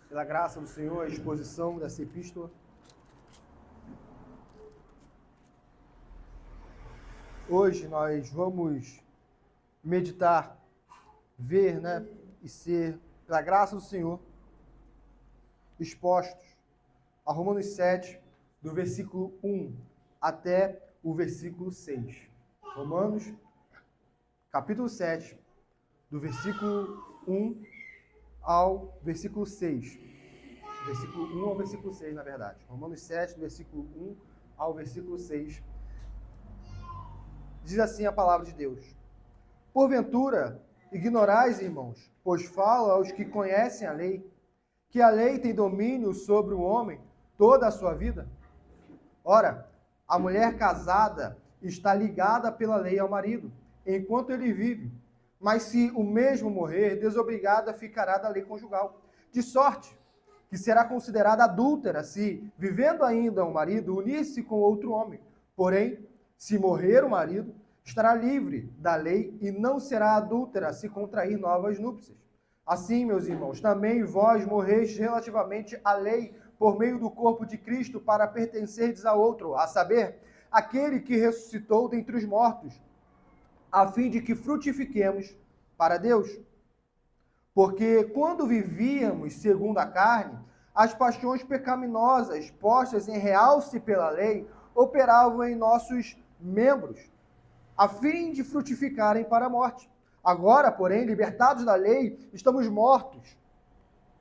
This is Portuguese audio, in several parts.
Pela graça do Senhor, a exposição dessa epístola. Hoje nós vamos meditar, ver, e ser, pela graça do Senhor, expostos a Romanos 7, do versículo 1 até o versículo 6. Romanos, capítulo 7, do versículo 1 ao versículo 6. Versículo 1 ao versículo 6, na verdade. Romanos 7, do versículo 1 ao versículo 6. Diz assim a palavra de Deus: Porventura, ignorais, irmãos, pois falo aos que conhecem a lei, que a lei tem domínio sobre o homem toda a sua vida? Ora, a mulher casada está ligada pela lei ao marido, enquanto ele vive. Mas se o mesmo morrer, desobrigada ficará da lei conjugal. De sorte que será considerada adúltera se, vivendo ainda o marido, unir-se com outro homem. Porém, se morrer o marido, estará livre da lei e não será adúltera se contrair novas núpcias. Assim, meus irmãos, também vós morreis relativamente à lei por meio do corpo de Cristo para pertencerdes a outro, a saber, aquele que ressuscitou dentre os mortos, a fim de que frutifiquemos para Deus. Porque quando vivíamos segundo a carne, as paixões pecaminosas postas em realce pela lei operavam em nossos membros, a fim de frutificarem para a morte. Agora, porém, libertados da lei, estamos mortos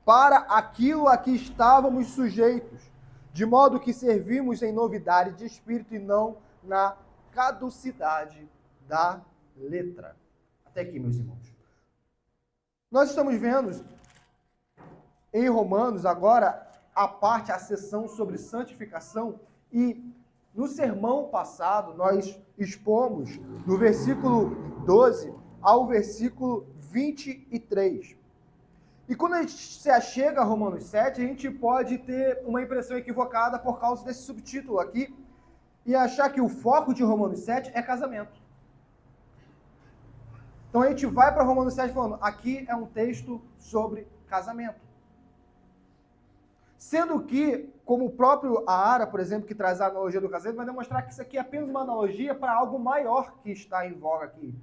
para aquilo a que estávamos sujeitos, de modo que servimos em novidade de espírito e não na caducidade da letra. Até aqui, meus irmãos. Nós estamos vendo em Romanos agora a sessão sobre santificação, e no sermão passado nós expomos do versículo 12 ao versículo 23. E quando a gente se achega a Romanos 7, a gente pode ter uma impressão equivocada por causa desse subtítulo aqui e achar que o foco de Romanos 7 é casamento. Então a gente vai para Romanos 7 falando, aqui é um texto sobre casamento. Sendo que, como o próprio Aara, por exemplo, que traz a analogia do casamento, vai demonstrar que isso aqui é apenas uma analogia para algo maior que está em voga aqui.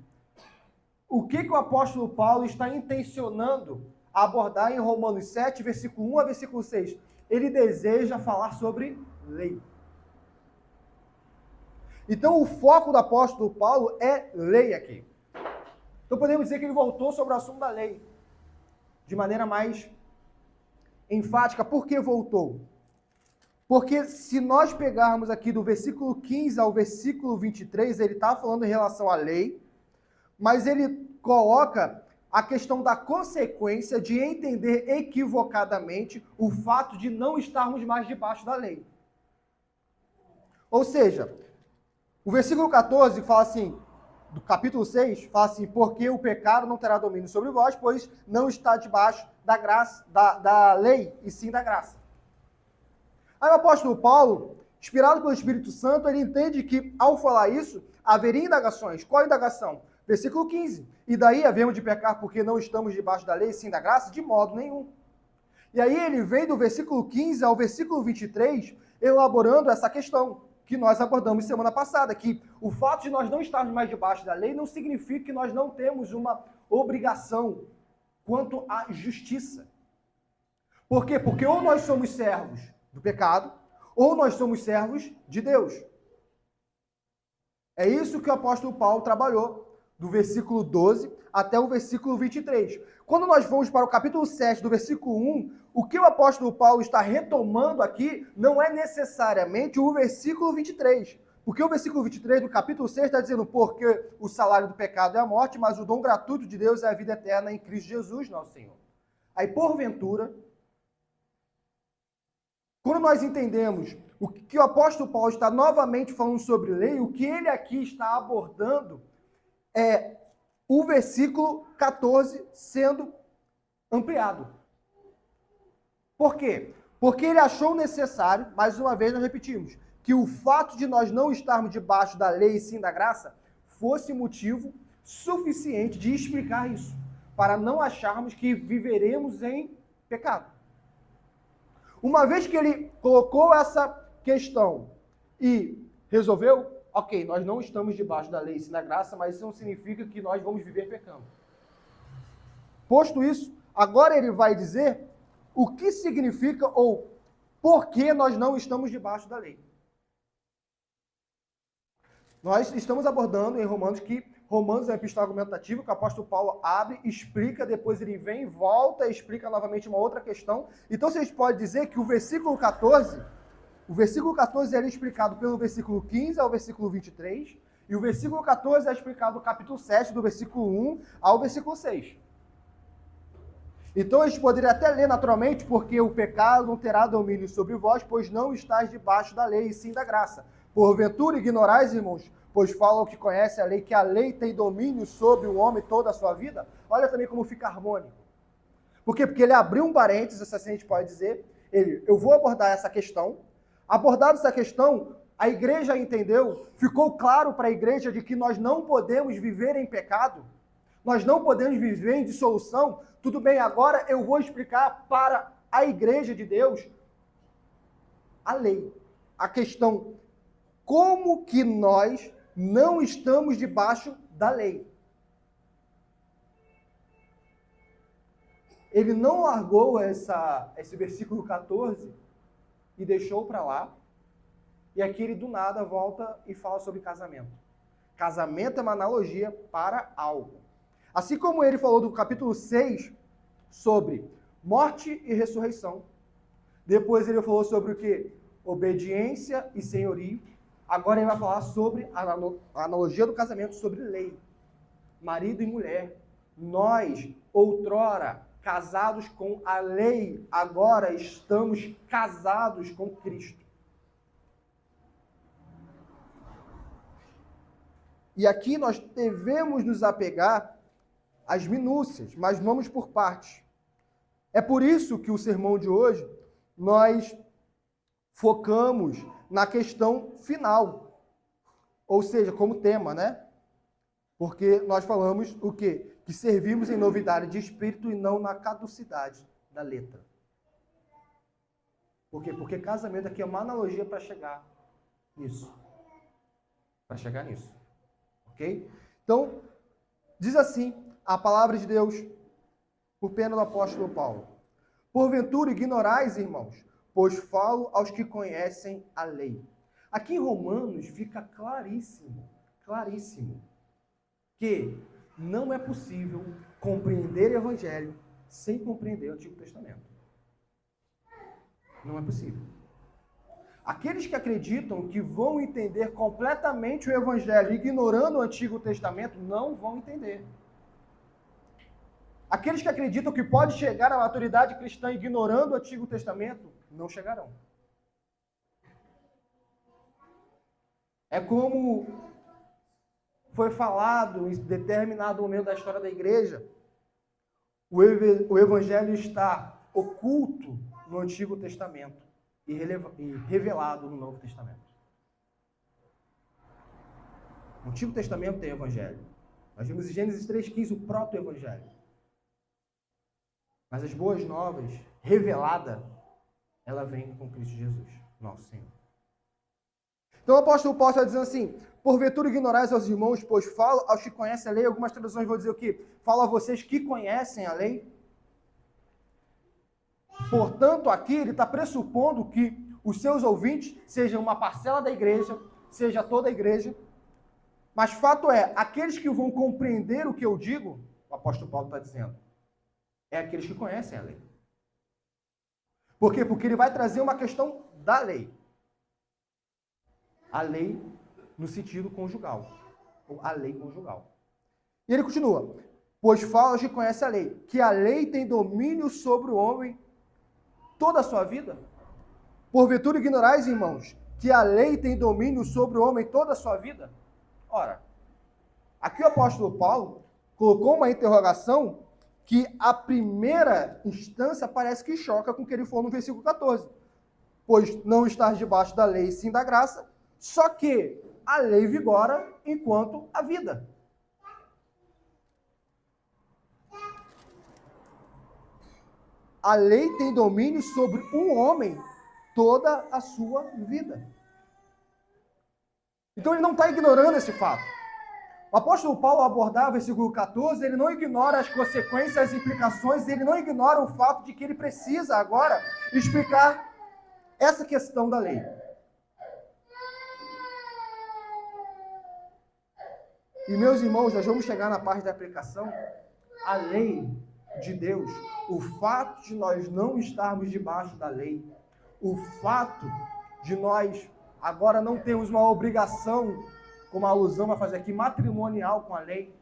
O que o apóstolo Paulo está intencionando abordar em Romanos 7, versículo 1 a versículo 6? Ele deseja falar sobre lei. Então o foco do apóstolo Paulo é lei aqui. Então podemos dizer que ele voltou sobre o assunto da lei de maneira mais enfática. Por que voltou? Porque se nós pegarmos aqui do versículo 15 ao versículo 23, ele está falando em relação à lei, mas ele coloca a questão da consequência de entender equivocadamente o fato de não estarmos mais debaixo da lei. Ou seja, o versículo 14 fala assim, do capítulo 6, fala assim, porque o pecado não terá domínio sobre vós, pois não está debaixo da graça, da lei, e sim da graça. Aí o apóstolo Paulo, inspirado pelo Espírito Santo, ele entende que, ao falar isso, haveria indagações. Qual a indagação? Versículo 15. E daí havemos de pecar porque não estamos debaixo da lei, e sim da graça? De modo nenhum. E aí ele vem do versículo 15 ao versículo 23, elaborando essa questão que nós abordamos semana passada, que o fato de nós não estarmos mais debaixo da lei não significa que nós não temos uma obrigação quanto à justiça. Por quê? Porque ou nós somos servos do pecado, ou nós somos servos de Deus. É isso que o apóstolo Paulo trabalhou, do versículo 12 até o versículo 23. Quando nós vamos para o capítulo 7, do versículo 1, o que o apóstolo Paulo está retomando aqui não é necessariamente o versículo 23. Porque o versículo 23 do capítulo 6 está dizendo, porque o salário do pecado é a morte, mas o dom gratuito de Deus é a vida eterna em Cristo Jesus, nosso Senhor. Aí, porventura, quando nós entendemos o que o apóstolo Paulo está novamente falando sobre lei, o que ele aqui está abordando é o versículo 14 sendo ampliado. Por quê? Porque ele achou necessário, mais uma vez nós repetimos, que o fato de nós não estarmos debaixo da lei e sim da graça fosse motivo suficiente de explicar isso. para não acharmos que viveremos em pecado. Uma vez que ele colocou essa questão e resolveu, ok, nós não estamos debaixo da lei e sim da graça, mas isso não significa que nós vamos viver pecando. Posto isso, agora ele vai dizer o que significa ou por que nós não estamos debaixo da lei. Nós estamos abordando em Romanos que Romanos é uma epístola argumentativa que o apóstolo Paulo abre, explica, depois ele vem, volta e explica novamente uma outra questão. Então, a gente pode dizer que o versículo 14 é explicado pelo versículo 15 ao versículo 23, e o versículo 14 é explicado no capítulo 7, do versículo 1 ao versículo 6. Então, a gente poderia até ler naturalmente, porque o pecado não terá domínio sobre vós, pois não estáis debaixo da lei, e sim da graça. Porventura ignorais, irmãos, pois falam que conhecem a lei, que a lei tem domínio sobre o homem toda a sua vida. Olha também como fica harmônico. Por quê? Porque ele abriu um parênteses, assim a gente pode dizer, eu vou abordar essa questão. Abordada essa questão, a igreja entendeu, ficou claro para a igreja de que nós não podemos viver em pecado, nós não podemos viver em dissolução. Tudo bem, agora eu vou explicar para a igreja de Deus a lei, a questão, como que nós não estamos debaixo da lei. Ele não largou esse versículo 14 e deixou para lá, e aqui ele do nada volta e fala sobre casamento. Casamento é uma analogia para algo. Assim como ele falou do capítulo 6 sobre morte e ressurreição, depois ele falou sobre o quê? Obediência e senhorio. Agora ele vai falar sobre a analogia do casamento, sobre lei. Marido e mulher. Nós, outrora, casados com a lei, agora estamos casados com Cristo. E aqui nós devemos nos apegar às minúcias, mas vamos por partes. É por isso que o sermão de hoje, nós focamos na questão final, ou seja, como tema, né? Porque nós falamos o quê? Que servimos em novidade de espírito e não na caducidade da letra. Por quê? Porque casamento aqui é uma analogia para chegar nisso. Para chegar nisso. Ok? Então, diz assim a palavra de Deus por pena do apóstolo Paulo. Porventura ignorais, irmãos, pois falo aos que conhecem a lei. Aqui em Romanos fica claríssimo, que não é possível compreender o Evangelho sem compreender o Antigo Testamento. Não é possível. Aqueles que acreditam que vão entender completamente o Evangelho ignorando o Antigo Testamento, não vão entender. Aqueles que acreditam que pode chegar à maturidade cristã ignorando o Antigo Testamento, não chegarão. É como foi falado em determinado momento da história da igreja, o Evangelho está oculto no Antigo Testamento e revelado no Novo Testamento. No Antigo Testamento tem Evangelho. Nós vimos em Gênesis 3,15 o proto-Evangelho. Mas as boas novas, revelada, ela vem com Cristo Jesus, nosso Senhor. Então o apóstolo Paulo está dizendo assim, porventura ignorais aos irmãos, pois falo aos que conhecem a lei. Algumas traduções vão dizer o quê? Falo a vocês que conhecem a lei. Portanto, aqui ele está pressupondo que os seus ouvintes sejam uma parcela da igreja, seja toda a igreja. Mas fato é, aqueles que vão compreender o que eu digo, o apóstolo Paulo está dizendo, é aqueles que conhecem a lei. Por quê? Porque ele vai trazer uma questão da lei. A lei no sentido conjugal. Ou a lei conjugal. E ele continua. Pois fala aos que conhecem a lei, que a lei tem domínio sobre o homem toda a sua vida. Porventura ignorais, irmãos, que a lei tem domínio sobre o homem toda a sua vida? Ora, aqui o apóstolo Paulo colocou uma interrogação que a primeira instância parece que choca com o que ele falou no versículo 14. Pois não estás debaixo da lei, sim da graça, só que a lei vigora enquanto a vida. a lei tem domínio sobre um homem toda a sua vida. Então ele não está ignorando esse fato. O apóstolo Paulo, ao abordar o versículo 14, ele não ignora as consequências, as implicações, ele não ignora o fato de que ele precisa agora explicar essa questão da lei. E, meus irmãos, nós vamos chegar na parte da aplicação. A lei de Deus, o fato de nós não estarmos debaixo da lei, o fato de nós agora não termos uma obrigação, como a alusão vai fazer aqui, matrimonial com a lei,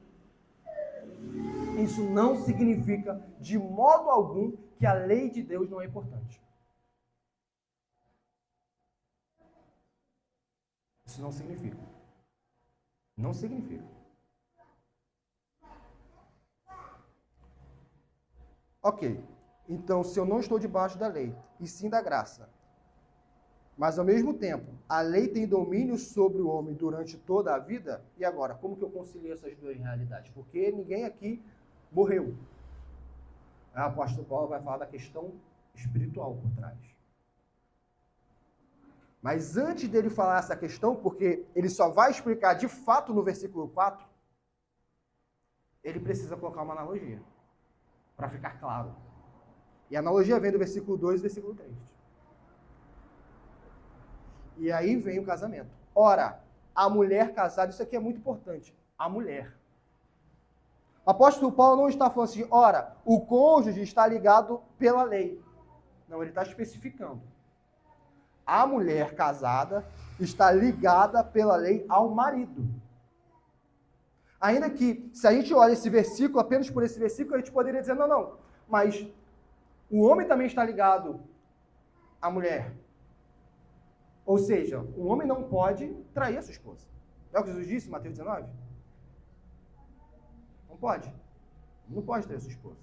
isso não significa de modo algum que a lei de Deus não é importante. Isso não significa. Não significa. Ok, então se eu não estou debaixo da lei, e sim da graça, mas ao mesmo tempo, a lei tem domínio sobre o homem durante toda a vida, e agora, como que eu concilio essas duas realidades? Porque ninguém aqui morreu. O apóstolo Paulo vai falar da questão espiritual por trás. Mas antes dele falar essa questão, porque ele só vai explicar de fato no versículo 4, ele precisa colocar uma analogia, para ficar claro. E a analogia vem do versículo 2 e versículo 3. E aí vem o casamento. Ora, a mulher casada, isso aqui é muito importante, a mulher. O apóstolo Paulo não está falando assim, ora, o cônjuge está ligado pela lei. Não, ele está especificando. A mulher casada está ligada pela lei ao marido. Ainda que, se a gente olha esse versículo, apenas por esse versículo, a gente poderia dizer, não, mas o homem também está ligado à mulher. Ou seja, o homem não pode trair a sua esposa. É o que Jesus disse em Mateus 19? Não pode. Não pode trair a sua esposa.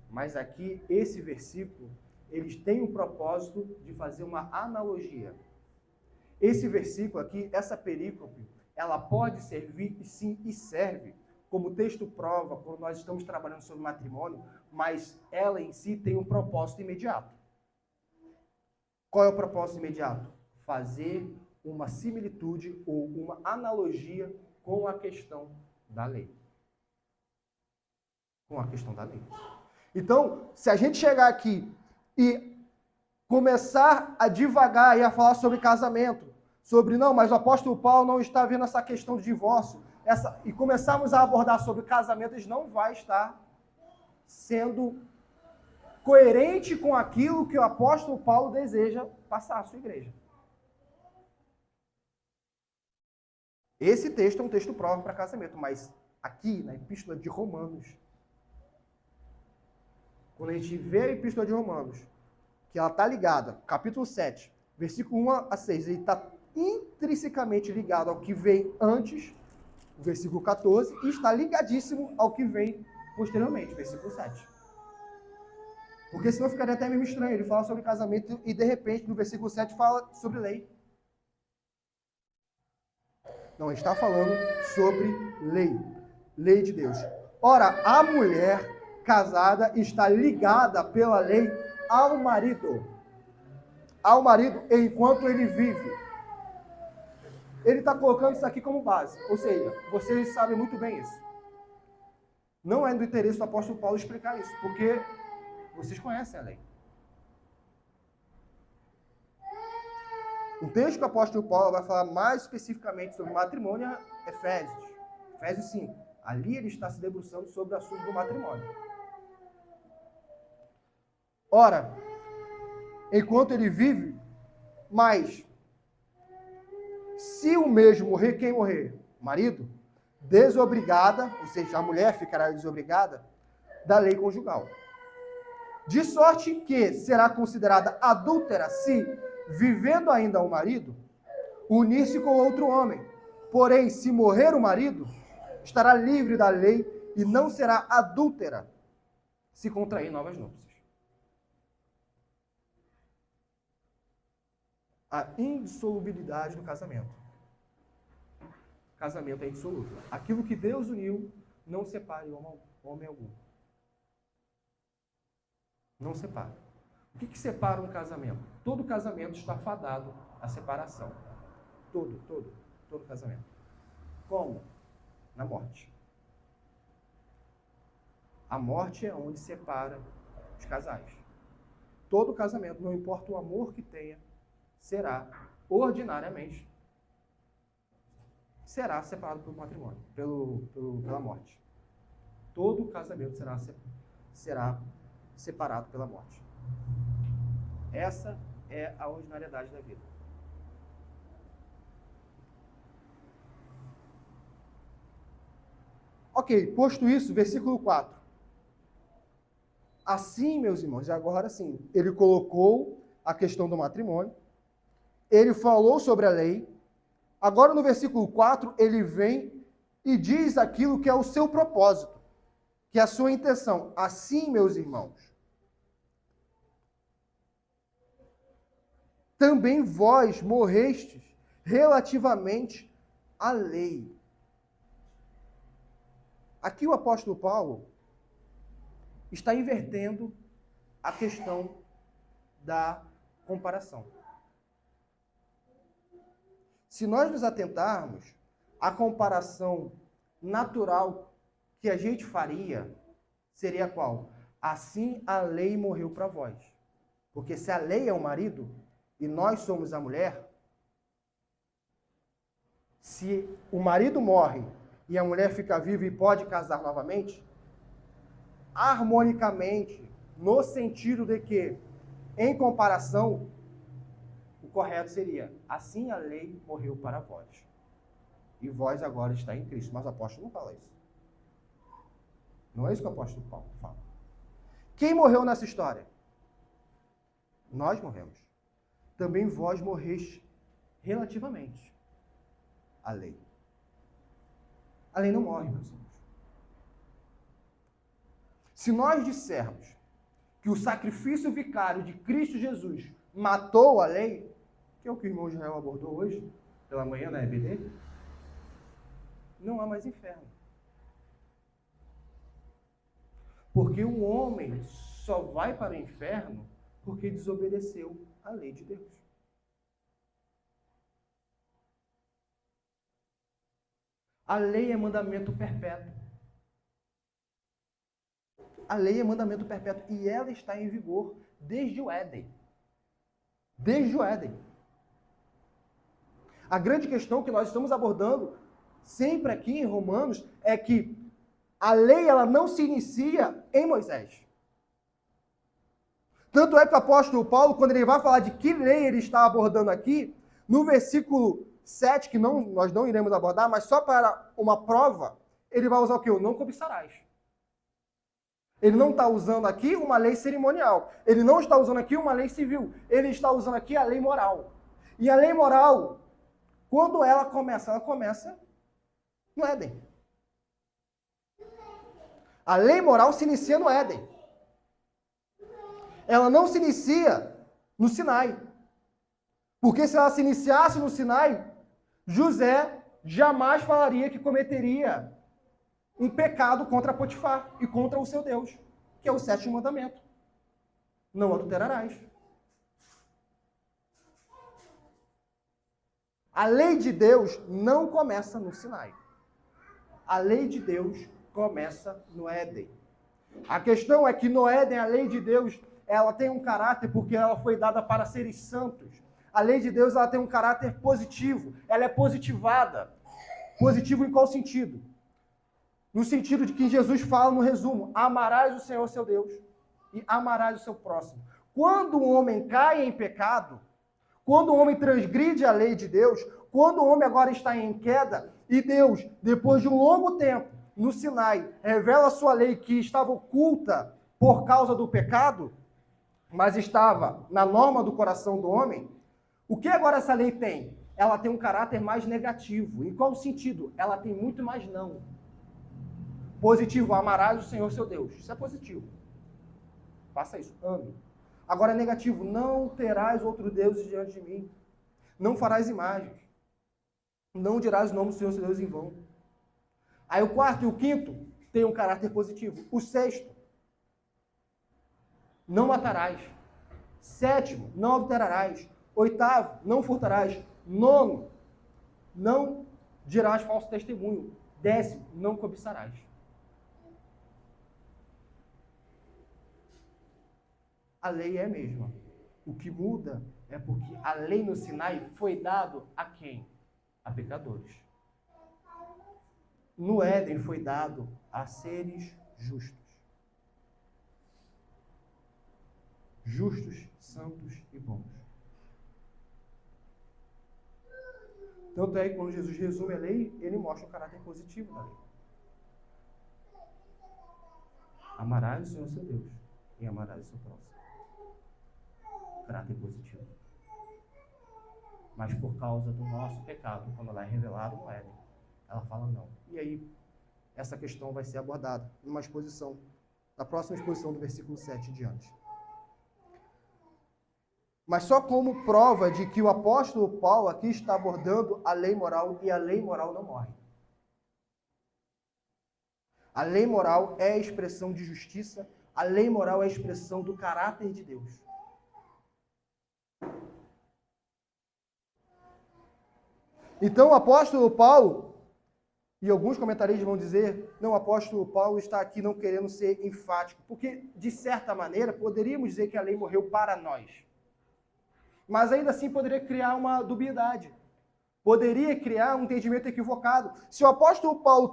Mas aqui, esse versículo, eles têm o propósito de fazer uma analogia. Esse versículo aqui, essa perícope, ela pode servir, e sim, e serve, como o texto prova, quando nós estamos trabalhando sobre matrimônio, mas ela em si tem um propósito imediato. Qual é o propósito imediato? Fazer uma similitude ou uma analogia com a questão da lei. Com a questão da lei. Então, se a gente chegar aqui e começar a divagar e a falar sobre casamento, sobre não, mas o apóstolo Paulo não está vendo essa questão do divórcio, e começarmos a abordar sobre casamento, ele não vai estar sendo coerente com aquilo que o apóstolo Paulo deseja passar à sua igreja. Esse texto é um texto prova para casamento, mas aqui na Epístola de Romanos, quando a gente vê a Epístola de Romanos, que ela está ligada, capítulo 7, versículo 1 a 6, ele está intrinsecamente ligado ao que vem antes, o versículo 14, e está ligadíssimo ao que vem posteriormente, versículo 7. Porque senão ficaria até meio estranho, ele fala sobre casamento e de repente no versículo 7 fala sobre lei. Não, ele está falando sobre lei, lei de Deus. Ora, a mulher casada está ligada pela lei ao marido enquanto ele vive. Ele está colocando isso aqui como base, ou seja, vocês sabem muito bem isso. Não é do interesse do apóstolo Paulo explicar isso, porque vocês conhecem a lei. O texto que o apóstolo Paulo vai falar mais especificamente sobre matrimônio é Efésios 5. Ali ele está se debruçando sobre o assunto do matrimônio. Ora, enquanto ele vive, mas se o mesmo morrer, quem morrer? O marido? Desobrigada, ou seja, a mulher ficará desobrigada da lei conjugal. De sorte que será considerada adúltera se, vivendo ainda o marido, unir-se com outro homem. Porém, se morrer o marido, estará livre da lei e não será adúltera se contrair novas núpcias. A indissolubilidade do casamento. Casamento é indissolúvel. Aquilo que Deus uniu, não separe homem algum. Não separa. O que separa um casamento? Todo casamento está fadado à separação. Todo casamento. Como? Na morte. A morte é onde separa os casais. Todo casamento, não importa o amor que tenha, será, ordinariamente, será separado pelo matrimônio, pela morte. Todo casamento será separado pela morte. Essa é a ordinariedade da vida. Ok, posto isso, versículo 4. Assim, meus irmãos, e agora sim, ele colocou a questão do matrimônio, ele falou sobre a lei, agora no versículo 4, ele vem e diz aquilo que é o seu propósito, que é a sua intenção. Assim, meus irmãos, também vós morrestes relativamente à lei. Aqui o apóstolo Paulo está invertendo a questão da comparação. Se nós nos atentarmos, a comparação natural que a gente faria seria qual? Assim a lei morreu para vós. Porque se a lei é o marido e nós somos a mulher, se o marido morre e a mulher fica viva e pode casar novamente, harmonicamente, no sentido de que, em comparação, o correto seria, assim a lei morreu para vós. E vós agora está em Cristo. Mas o apóstolo não fala isso. Não é isso que o apóstolo Paulo fala. Quem morreu nessa história? Nós morremos. Também vós morreste relativamente à lei. A lei não morre, meus irmãos. Se nós dissermos que o sacrifício vicário de Cristo Jesus matou a lei, que é o que o irmão Israel abordou hoje, pela manhã na EBD, não há mais inferno. Porque o homem só vai para o inferno porque desobedeceu a lei de Deus. A lei é mandamento perpétuo. A lei é mandamento perpétuo e ela está em vigor desde o Éden. Desde o Éden. A grande questão que nós estamos abordando sempre aqui em Romanos é que a lei ela não se inicia em Moisés. Tanto é que o apóstolo Paulo, quando ele vai falar de que lei ele está abordando aqui, no versículo 7, que nós não iremos abordar, mas só para uma prova, ele vai usar o quê? O não cobiçarás. Ele não está usando aqui uma lei cerimonial. Ele não está usando aqui uma lei civil. Ele está usando aqui a lei moral. E a lei moral, quando ela começa no Éden. A lei moral se inicia no Éden. Ela não se inicia no Sinai. Porque se ela se iniciasse no Sinai, José jamais falaria que cometeria um pecado contra Potifar e contra o seu Deus, que é o 7º mandamento. Não adulterarás. A lei de Deus não começa no Sinai. A lei de Deus começa no Éden. A questão é que no Éden, a lei de Deus, ela tem um caráter porque ela foi dada para seres santos. A lei de Deus, ela tem um caráter positivo. Ela é positivada. Positivo em qual sentido? No sentido de que Jesus fala no resumo, amarás o Senhor seu Deus e amarás o seu próximo. Quando o homem cai em pecado, quando o homem transgride a lei de Deus, quando o homem agora está em queda, e Deus, depois de um longo tempo, no Sinai, revela a sua lei que estava oculta por causa do pecado, mas estava na norma do coração do homem, o que agora essa lei tem? Ela tem um caráter mais negativo. Em qual sentido? Ela tem muito mais não. Positivo, amarás o Senhor seu Deus. Isso é positivo. Faça isso, ame. Agora é negativo, não terás outro Deus diante de mim. Não farás imagens. Não dirás o nome do Senhor seu Deus em vão. Aí o 4º e o 5º tem um caráter positivo. O 6º não matarás. 7º, não adulterarás. 8º, não furtarás. 9º, não dirás falso testemunho. 10º, não cobiçarás. A lei é a mesma. O que muda é porque a lei no Sinai foi dado a quem? A pecadores. No Éden foi dado a seres justos. Justos, santos e bons. Tanto é que quando Jesus resume a lei, ele mostra o caráter positivo da lei. Amarás o Senhor seu Deus e amarás o seu próximo. Caráter positivo. Mas por causa do nosso pecado, quando ela é revelada no Éden, ela fala não. E aí, essa questão vai ser abordada numa exposição, na próxima exposição do versículo 7 em diante. Mas só como prova de que o apóstolo Paulo aqui está abordando a lei moral, e a lei moral não morre. A lei moral é a expressão de justiça, a lei moral é a expressão do caráter de Deus. Então o apóstolo Paulo, e alguns comentaristas vão dizer, não, o apóstolo Paulo está aqui não querendo ser enfático, porque, de certa maneira, poderíamos dizer que a lei morreu para nós. Mas ainda assim poderia criar uma dubiedade. Poderia criar um entendimento equivocado. Se o apóstolo Paulo,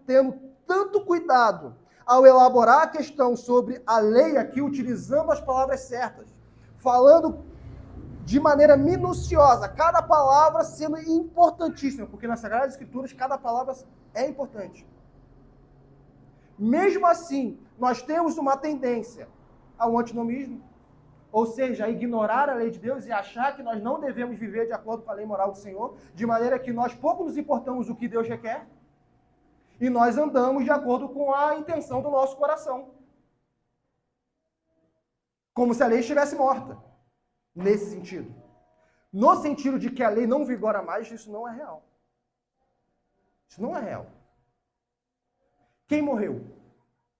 tendo tanto cuidado ao elaborar a questão sobre a lei aqui, utilizando as palavras certas, falando de maneira minuciosa, cada palavra sendo importantíssima, porque nas Sagradas Escrituras cada palavra é importante. Mesmo assim, nós temos uma tendência ao antinomismo, ou seja, a ignorar a lei de Deus e achar que nós não devemos viver de acordo com a lei moral do Senhor, de maneira que nós pouco nos importamos o que Deus requer, e nós andamos de acordo com a intenção do nosso coração. Como se a lei estivesse morta, nesse sentido. No sentido de que a lei não vigora mais, isso não é real. Isso não é real. Quem morreu?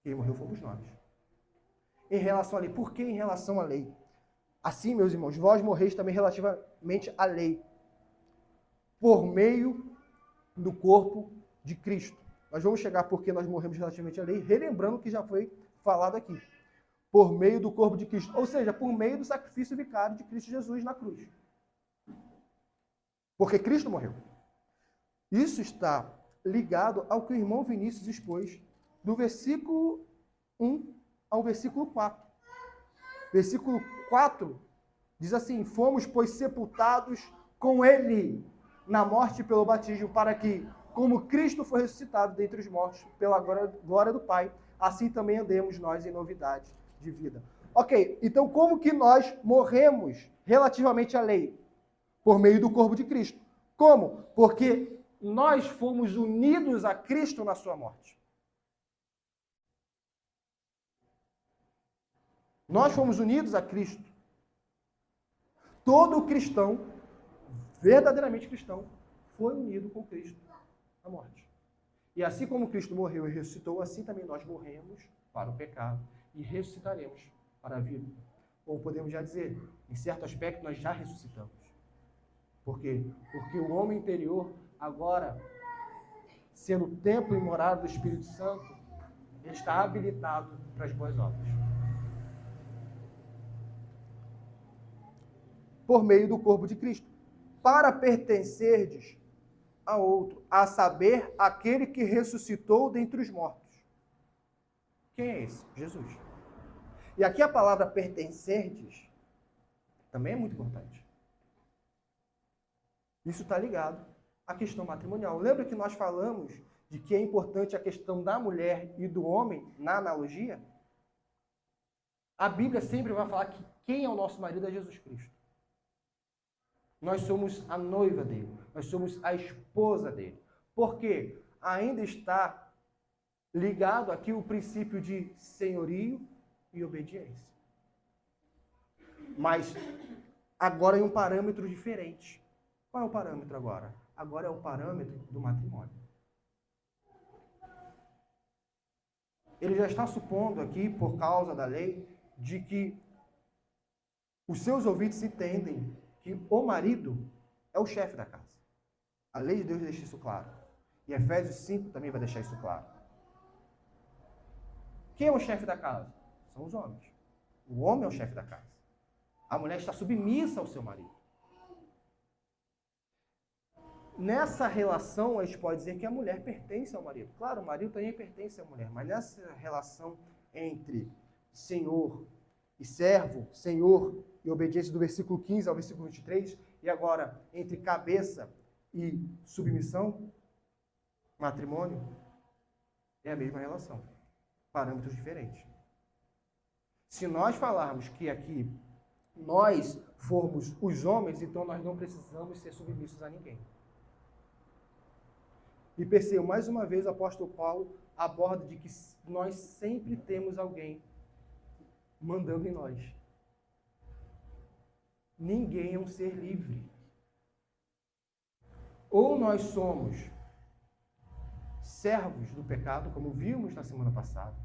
Quem morreu fomos nós. Em relação à lei. Por que em relação à lei? Assim, meus irmãos, vós morreis também relativamente à lei, por meio do corpo de Cristo. Nós vamos chegar porque nós morremos relativamente à lei, relembrando o que já foi falado aqui. Por meio do corpo de Cristo. Ou seja, por meio do sacrifício vicário de Cristo Jesus na cruz. Porque Cristo morreu. Isso está ligado ao que o irmão Vinícius expôs do versículo 1 ao versículo 4. Versículo 4 diz assim: fomos, pois, sepultados com ele na morte pelo batismo, para que, como Cristo foi ressuscitado dentre os mortos pela glória do Pai, assim também andemos nós em novidade de vida. Ok, então como que nós morremos relativamente à lei? Por meio do corpo de Cristo. Como? Porque nós fomos unidos a Cristo na sua morte. Nós fomos unidos a Cristo. Todo cristão, verdadeiramente cristão, foi unido com Cristo na morte. E assim como Cristo morreu e ressuscitou, assim também nós morremos para o pecado e ressuscitaremos para a vida. Ou podemos já dizer, em certo aspecto, nós já ressuscitamos. Por quê? Porque o homem interior, agora, sendo o templo e morada do Espírito Santo, ele está habilitado para as boas obras. Por meio do corpo de Cristo, para pertencerdes a outro, a saber, aquele que ressuscitou dentre os mortos. Quem é esse? Jesus. E aqui a palavra pertencerdes também é muito importante. Isso está ligado à questão matrimonial. Lembra que nós falamos de que é importante a questão da mulher e do homem na analogia? A Bíblia sempre vai falar que quem é o nosso marido é Jesus Cristo. Nós somos a noiva dele. Nós somos a esposa dele. Por quê? Ainda está ligado aqui o princípio de senhorio e obediência. Mas agora em um parâmetro diferente. Qual é o parâmetro agora? Agora é o parâmetro do matrimônio. Ele já está supondo aqui, por causa da lei, de que os seus ouvintes entendem que o marido é o chefe da casa. A lei de Deus deixa isso claro. E Efésios 5 também vai deixar isso claro. Quem é o chefe da casa? São os homens. O homem é o chefe da casa. A mulher está submissa ao seu marido. Nessa relação, a gente pode dizer que a mulher pertence ao marido. Claro, o marido também pertence à mulher, mas nessa relação entre senhor e servo, senhor e obediência, do versículo 15 ao versículo 23, e agora entre cabeça e submissão, matrimônio, é a mesma relação. Parâmetros diferentes. Se nós falarmos que aqui nós formos os homens, então nós não precisamos ser submissos a ninguém. E percebo, mais uma vez, o apóstolo Paulo aborda de que nós sempre temos alguém mandando em nós. Ninguém é um ser livre. Ou nós somos servos do pecado, como vimos na semana passada,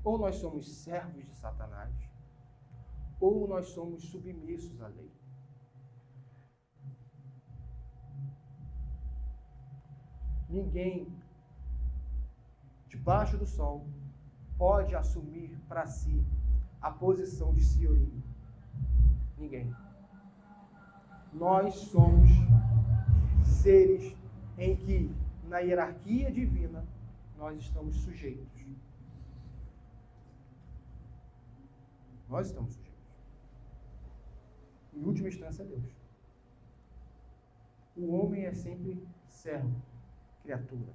ou nós somos servos de Satanás, ou nós somos submissos à lei. Ninguém, debaixo do sol, pode assumir para si a posição de senhorio. Ninguém. Nós somos seres em que, na hierarquia divina, nós estamos sujeitos. Nós estamos sujeitos. Em última instância, a Deus. O homem é sempre servo, criatura.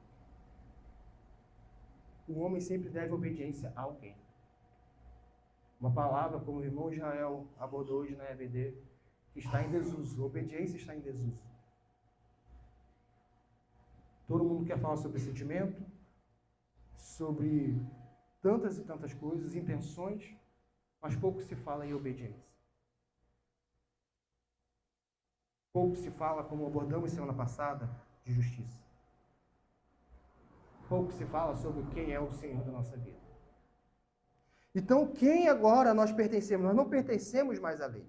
O homem sempre deve obediência a alguém. Uma palavra, como o irmão Israel abordou hoje na EBD, que está em desuso. Obediência está em desuso. Todo mundo quer falar sobre sentimento, sobre tantas e tantas coisas, intenções, mas pouco se fala em obediência. Pouco se fala, como abordamos semana passada, de justiça. Pouco se fala sobre quem é o Senhor da nossa vida. Então, quem agora nós pertencemos? Nós não pertencemos mais à lei.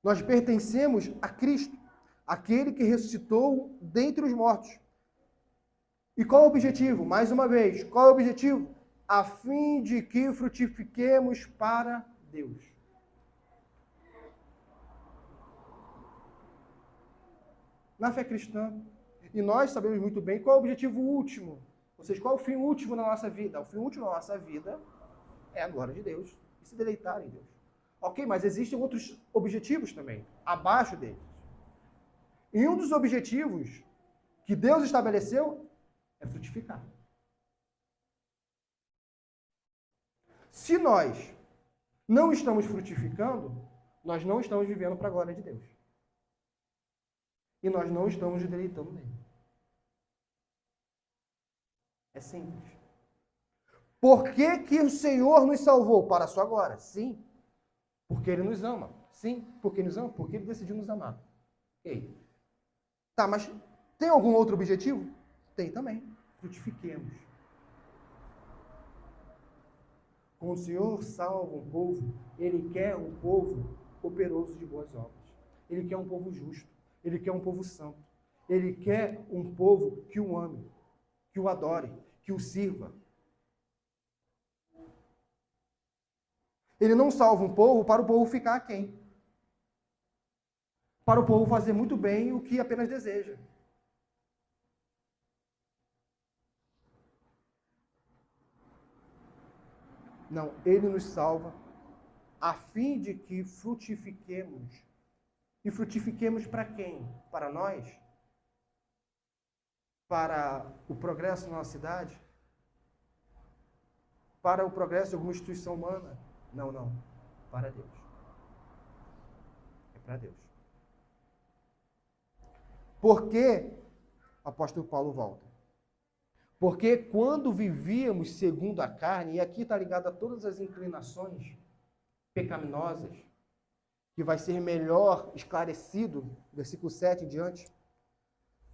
Nós pertencemos a Cristo, aquele que ressuscitou dentre os mortos. E qual é o objetivo? Mais uma vez, qual é o objetivo? A fim de que frutifiquemos para Deus. Na fé cristã, e nós sabemos muito bem qual é o objetivo último, ou seja, qual é o fim último da nossa vida. O fim último da nossa vida é a glória de Deus e se deleitar em Deus. Ok, mas existem outros objetivos também, abaixo deles. E um dos objetivos que Deus estabeleceu é frutificar. Se nós não estamos frutificando, nós não estamos vivendo para a glória de Deus. E nós não estamos nos deleitando nele. É simples. Por que o Senhor nos salvou? Para a sua glória. Sim. Porque Ele nos ama. Sim. Porque Ele nos ama? Porque Ele decidiu nos amar. Ok. Tá, mas tem algum outro objetivo? Tem também. Frutifiquemos. Quando o Senhor salva um povo, Ele quer um povo operoso de boas obras. Ele quer um povo justo. Ele quer um povo santo. Ele quer um povo que o ame, que o adore, que o sirva. Ele não salva um povo para o povo ficar aquém. Para o povo fazer muito bem o que apenas deseja. Não, Ele nos salva a fim de que frutifiquemos. E frutifiquemos para quem? Para nós? Para o progresso da nossa cidade? Para o progresso de alguma instituição humana? Não, não. Para Deus. É para Deus. Por que, o apóstolo Paulo volta? Porque quando vivíamos segundo a carne, e aqui está ligado a todas as inclinações pecaminosas, que vai ser melhor esclarecido, versículo 7 em diante.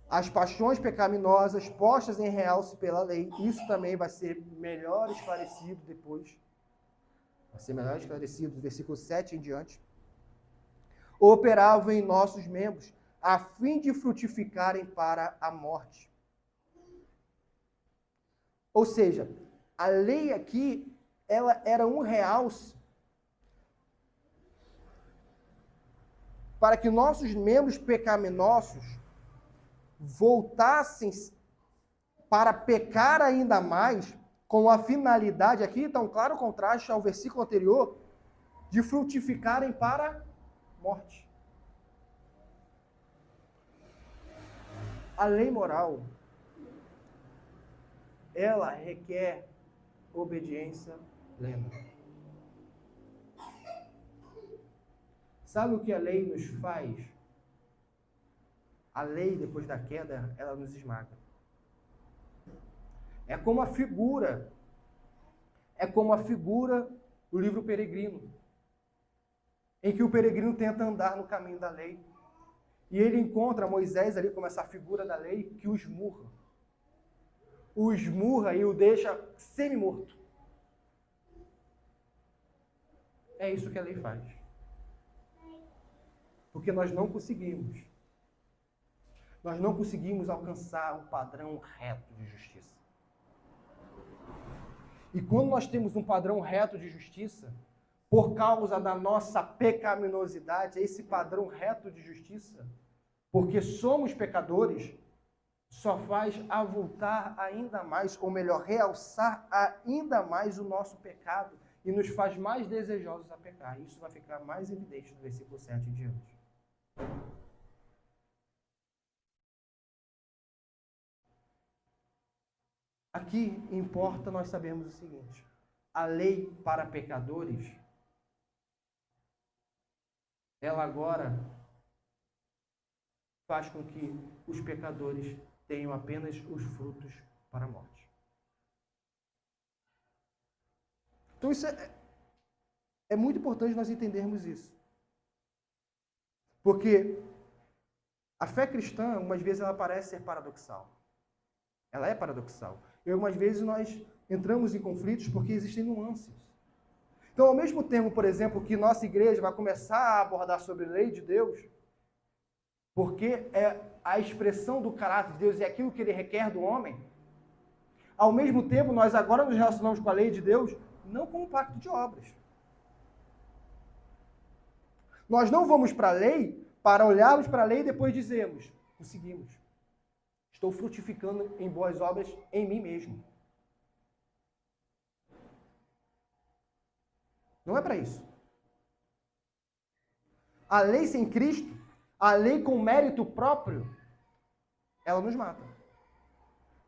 as paixões pecaminosas postas em realce pela lei. Isso também vai ser melhor esclarecido depois. Vai ser melhor esclarecido do versículo 7 em diante. Operavam em nossos membros, a fim de frutificarem para a morte. Ou seja, a lei aqui, ela era um realce para que nossos membros pecaminosos voltassem para pecar ainda mais, com a finalidade, aqui está um claro contraste ao versículo anterior, de frutificarem para a morte. A lei moral, ela requer obediência plena. Sabe o que a lei nos faz? A lei, depois da queda, ela nos esmaga. É como a figura do livro Peregrino, em que o peregrino tenta andar no caminho da lei. E ele encontra Moisés ali como essa figura da lei que o esmurra. O esmurra e o deixa semi-morto. É isso que a lei faz. Porque nós não conseguimos. Nós não conseguimos alcançar um padrão reto de justiça. E quando nós temos um padrão reto de justiça, por causa da nossa pecaminosidade, esse padrão reto de justiça, porque somos pecadores, só faz avultar ainda mais, ou melhor, realçar ainda mais o nosso pecado e nos faz mais desejosos a pecar. Isso vai ficar mais evidente no versículo 7 em diante. Aqui importa nós sabermos o seguinte: a lei para pecadores, ela agora faz com que os pecadores tenham apenas os frutos para a morte. Então isso é muito importante nós entendermos isso. Porque a fé cristã, algumas vezes, ela parece ser paradoxal. Ela é paradoxal. E algumas vezes nós entramos em conflitos porque existem nuances. Então, ao mesmo tempo, por exemplo, que nossa igreja vai começar a abordar sobre a lei de Deus, porque é a expressão do caráter de Deus e aquilo que ele requer do homem, ao mesmo tempo, nós agora nos relacionamos com a lei de Deus não como um pacto de obras. Nós não vamos para a lei para olharmos para a lei e depois dizermos: conseguimos. Estou frutificando em boas obras em mim mesmo. Não é para isso. A lei sem Cristo, a lei com mérito próprio, ela nos mata.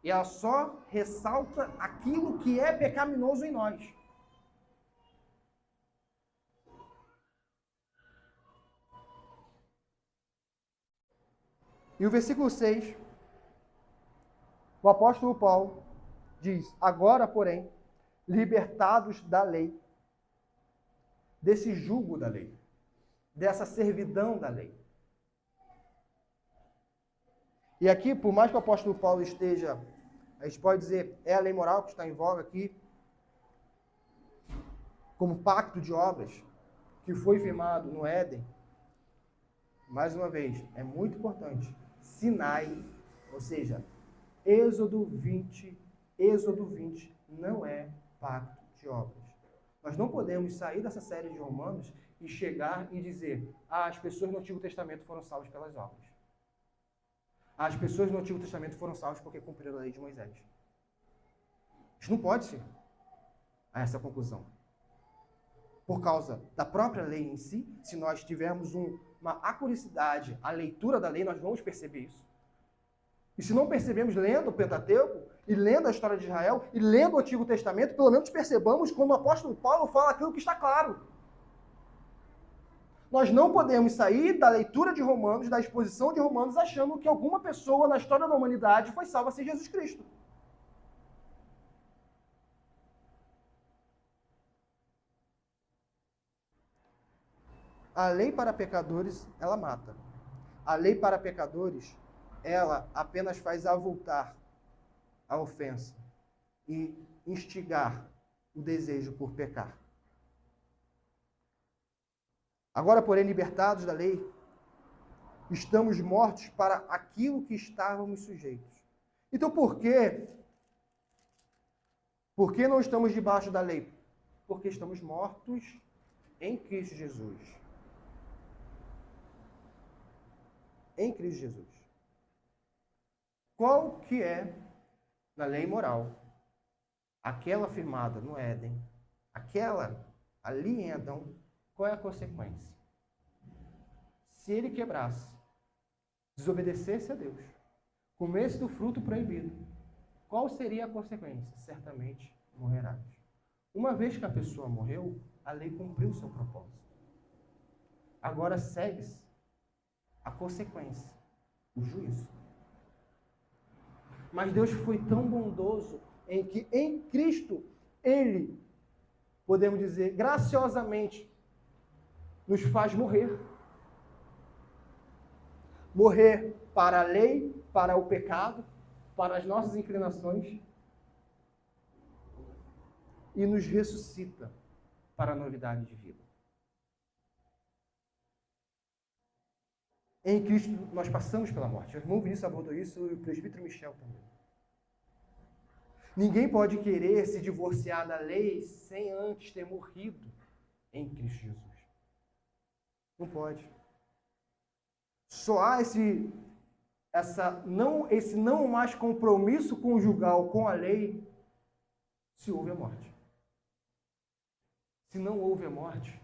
E ela só ressalta aquilo que é pecaminoso em nós. E o versículo 6, o apóstolo Paulo diz: agora, porém, libertados da lei, desse jugo da lei, dessa servidão da lei. E aqui, por mais que o apóstolo Paulo esteja, a gente pode dizer, é a lei moral que está em voga aqui, como pacto de obras, que foi firmado no Éden. Mais uma vez, é muito importante, Sinai, ou seja, Êxodo 20 não é pacto de obras. Nós não podemos sair dessa série de Romanos e chegar e dizer: as pessoas no Antigo Testamento foram salvas pelas obras. As pessoas no Antigo Testamento foram salvas porque cumpriram a lei de Moisés. Isso não pode ser essa conclusão. Por causa da própria lei em si, se nós tivermos uma acuracidade à leitura da lei, nós vamos perceber isso. E se não percebemos lendo o Pentateuco, e lendo a história de Israel, e lendo o Antigo Testamento, pelo menos percebamos quando o apóstolo Paulo fala aquilo que está claro. Nós não podemos sair da leitura de Romanos, da exposição de Romanos, achando que alguma pessoa na história da humanidade foi salva sem Jesus Cristo. A lei para pecadores, ela mata. A lei para pecadores, ela apenas faz avultar a ofensa e instigar o desejo por pecar. Agora, porém, libertados da lei, estamos mortos para aquilo que estávamos sujeitos. Então, por quê? Por que não estamos debaixo da lei? Porque estamos mortos em Cristo Jesus. Em Cristo Jesus. Qual que é, na lei moral, aquela firmada no Éden, aquela ali em Adão, qual é a consequência? Se ele quebrasse, desobedecesse a Deus, comesse do fruto proibido, qual seria a consequência? Certamente morrerás. Uma vez que a pessoa morreu, a lei cumpriu o seu propósito. Agora segue-se a consequência, o juízo. Mas Deus foi tão bondoso em que em Cristo Ele, podemos dizer, graciosamente, nos faz morrer. Morrer para a lei, para o pecado, para as nossas inclinações, e nos ressuscita para a novidade de vida. Em Cristo nós passamos pela morte. O irmão Vinícius abordou isso e o presbítero Michel também. Ninguém pode querer se divorciar da lei sem antes ter morrido em Cristo Jesus. Não pode. Só há esse não mais compromisso conjugal com a lei se houve a morte. Se não houve a morte,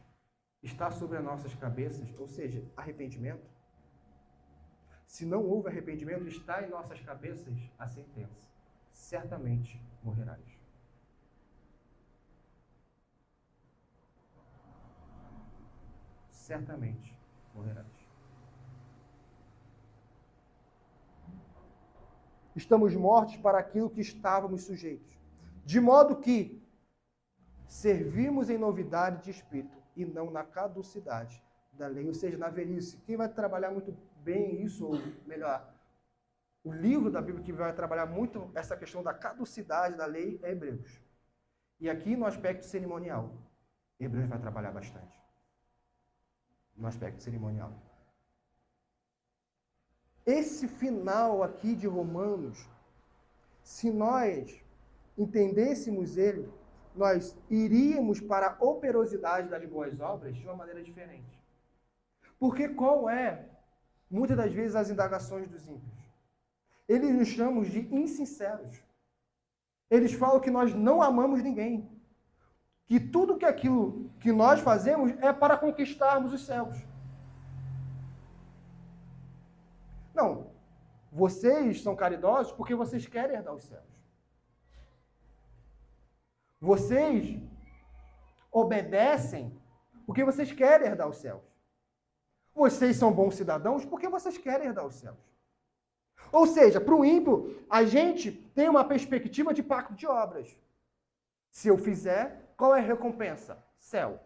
está sobre as nossas cabeças, ou seja, arrependimento. Se não houve arrependimento, está em nossas cabeças a sentença. Certamente morrerás. Certamente morrerás. Estamos mortos para aquilo que estávamos sujeitos. De modo que servimos em novidade de espírito e não na caducidade da lei, ou seja, na velhice. Quem vai trabalhar muito bem isso, ou melhor, o livro da Bíblia que vai trabalhar muito essa questão da caducidade da lei é Hebreus. E aqui no aspecto cerimonial, Hebreus vai trabalhar bastante. No aspecto cerimonial. Esse final aqui de Romanos, se nós entendêssemos ele, nós iríamos para a operosidade das boas obras de uma maneira diferente. Porque qual é, muitas das vezes, as indagações dos ímpios? Eles nos chamam de insinceros. Eles falam que nós não amamos ninguém. Que tudo que aquilo que nós fazemos é para conquistarmos os céus. Não. Vocês são caridosos porque vocês querem herdar os céus. Vocês obedecem porque vocês querem herdar os céus. Vocês são bons cidadãos porque vocês querem herdar os céus. Ou seja, para o ímpio, a gente tem uma perspectiva de pacto de obras. Se eu fizer, qual é a recompensa? Céu.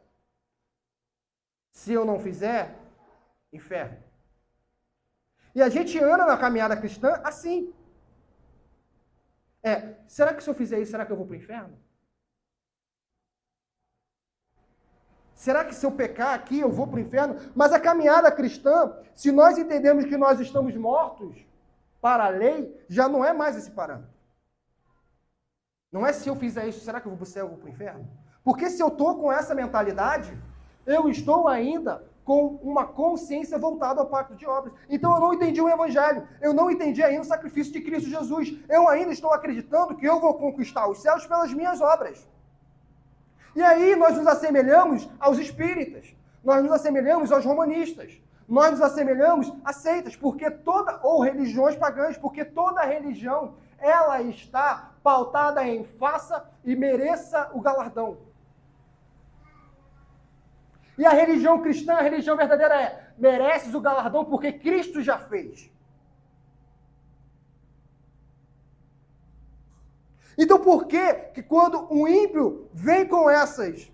Se eu não fizer, inferno. E a gente anda na caminhada cristã assim. Será que se eu fizer isso, será que eu vou para o inferno? Será que se eu pecar aqui, eu vou para o inferno? Mas a caminhada cristã, se nós entendemos que nós estamos mortos para a lei, já não é mais esse parâmetro. Não é se eu fizer isso, será que eu vou para o céu ou vou para o inferno? Porque se eu estou com essa mentalidade, eu estou ainda com uma consciência voltada ao pacto de obras. Então eu não entendi o evangelho, eu não entendi ainda o sacrifício de Cristo Jesus. Eu ainda estou acreditando que eu vou conquistar os céus pelas minhas obras. E aí nós nos assemelhamos aos espíritas, nós nos assemelhamos aos romanistas, nós nos assemelhamos a seitas, ou religiões pagãs, porque toda religião, ela está pautada em faça e mereça o galardão. E a religião cristã, a religião verdadeira é, mereces o galardão porque Cristo já fez. Então por que quando um ímpio vem com essas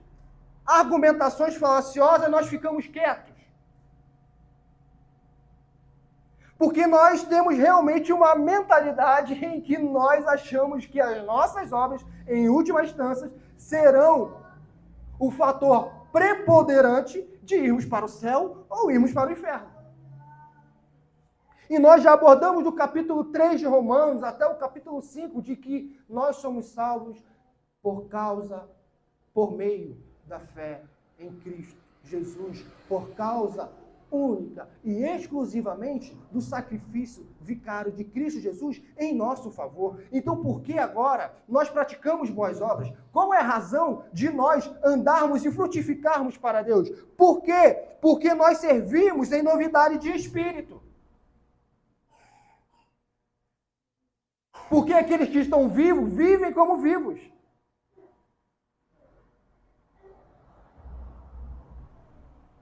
argumentações falaciosas, nós ficamos quietos? Porque nós temos realmente uma mentalidade em que nós achamos que as nossas obras, em última instância, serão o fator preponderante de irmos para o céu ou irmos para o inferno. E nós já abordamos do capítulo 3 de Romanos até o capítulo 5 de que nós somos salvos por meio da fé em Cristo Jesus, por causa única e exclusivamente do sacrifício vicário de Cristo Jesus em nosso favor. Então, por que agora nós praticamos boas obras? Qual é a razão de nós andarmos e frutificarmos para Deus? Por quê? Porque nós servimos em novidade de espírito. Porque aqueles que estão vivos, vivem como vivos.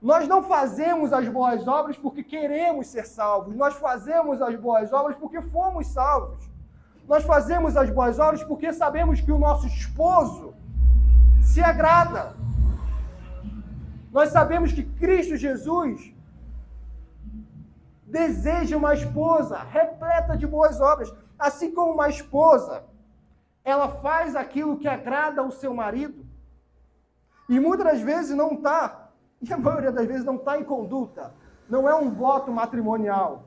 Nós não fazemos as boas obras porque queremos ser salvos. Nós fazemos as boas obras porque fomos salvos. Nós fazemos as boas obras porque sabemos que o nosso esposo se agrada. Nós sabemos que Cristo Jesus deseja uma esposa repleta de boas obras. Assim como uma esposa, ela faz aquilo que agrada ao seu marido. E muitas das vezes não está. E a maioria das vezes não está em conduta. Não é um voto matrimonial.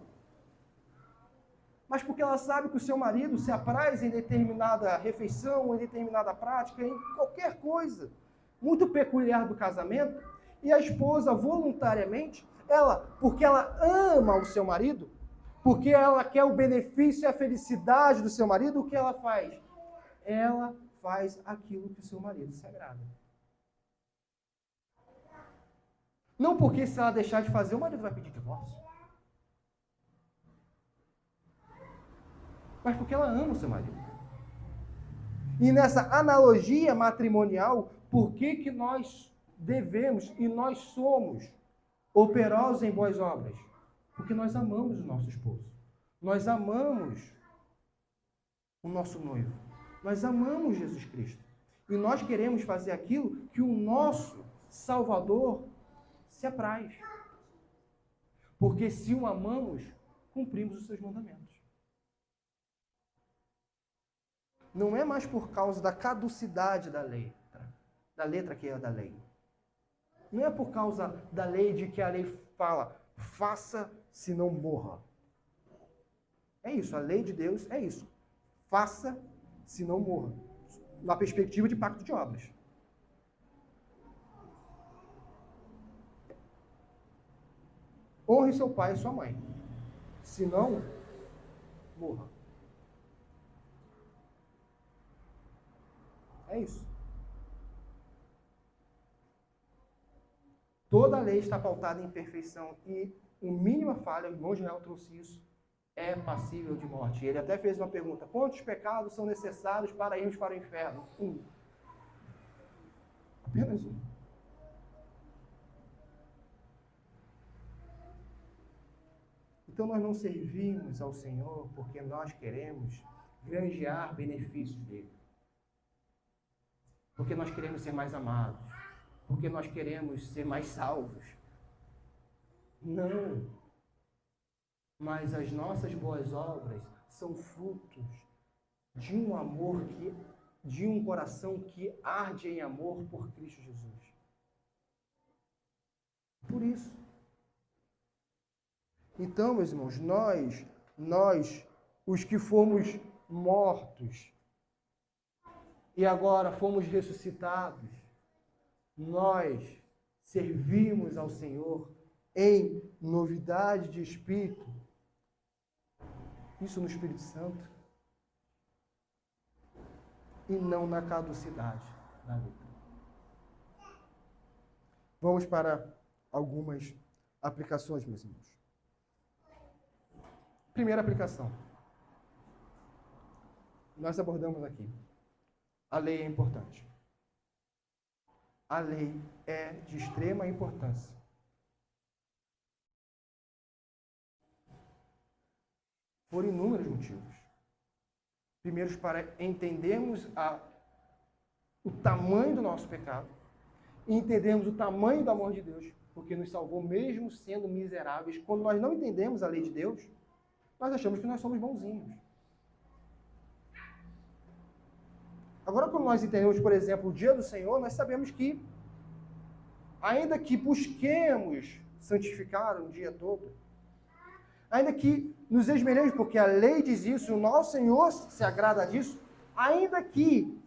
Mas porque ela sabe que o seu marido se apraz em determinada refeição, em determinada prática, em qualquer coisa muito peculiar do casamento, e a esposa voluntariamente, porque ela ama o seu marido, porque ela quer o benefício e a felicidade do seu marido, o que ela faz? Ela faz aquilo que o seu marido se agrada. Não porque se ela deixar de fazer, o marido vai pedir divórcio. Mas porque ela ama o seu marido. E nessa analogia matrimonial, por que nós devemos e nós somos operosos em boas obras? Porque nós amamos o nosso esposo. Nós amamos o nosso noivo. Nós amamos Jesus Cristo. E nós queremos fazer aquilo que o nosso Salvador se apraz. Porque se o amamos, cumprimos os seus mandamentos. Não é mais por causa da caducidade da letra que é da lei. Não é por causa da lei de que a lei fala, faça se não morra. É isso, a lei de Deus é isso. Faça se não morra. Na perspectiva de pacto de obras. Honre seu pai e sua mãe. Se não, morra. É isso. Toda a lei está pautada em perfeição e a mínima falha, o irmão Israel trouxe isso, é passível de morte. Ele até fez uma pergunta: quantos pecados são necessários para irmos para o inferno? Um. Apenas um. Então nós não servimos ao Senhor porque nós queremos granjear benefícios dele. Porque nós queremos ser mais amados. Porque nós queremos ser mais salvos. Não. Mas as nossas boas obras são frutos de um amor de um coração que arde em amor por Cristo Jesus. Por isso. Então, meus irmãos, nós, os que fomos mortos e agora fomos ressuscitados, nós servimos ao Senhor em novidade de espírito. Isso no Espírito Santo. E não na caducidade da letra. Vamos para algumas aplicações, meus irmãos. Primeira aplicação. Nós abordamos aqui. A lei é importante. A lei é de extrema importância. Por inúmeros motivos. Primeiro, para entendermos o tamanho do nosso pecado e entendermos o tamanho do amor de Deus, porque nos salvou mesmo sendo miseráveis. Quando nós não entendemos a lei de Deus, nós achamos que nós somos bonzinhos. Agora, quando nós entendemos, por exemplo, o dia do Senhor, nós sabemos que, ainda que busquemos santificar um dia todo, ainda que nos esmeremos, porque a lei diz isso, o nosso Senhor se agrada disso, ainda que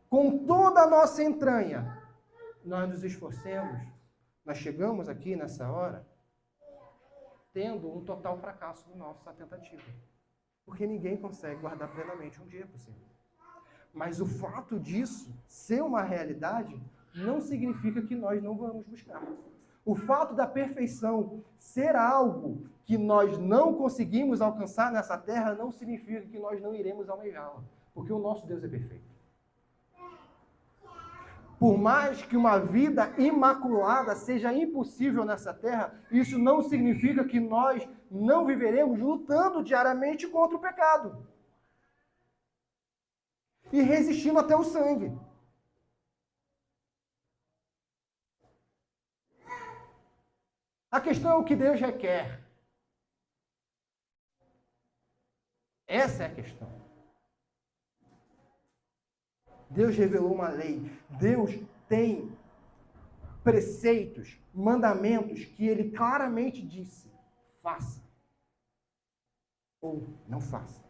com toda a nossa entranha nós nos esforcemos, nós chegamos aqui nessa hora tendo um total fracasso na nossa tentativa. Porque ninguém consegue guardar plenamente um dia por si. Mas o fato disso ser uma realidade não significa que nós não vamos buscar. O fato da perfeição ser algo que nós não conseguimos alcançar nessa terra não significa que nós não iremos almejá-la. Porque o nosso Deus é perfeito. Por mais que uma vida imaculada seja impossível nessa terra, isso não significa que nós não viveremos lutando diariamente contra o pecado. E resistindo até o sangue. A questão é o que Deus requer. Essa é a questão. Deus revelou uma lei. Deus tem preceitos, mandamentos que Ele claramente disse: faça ou não faça.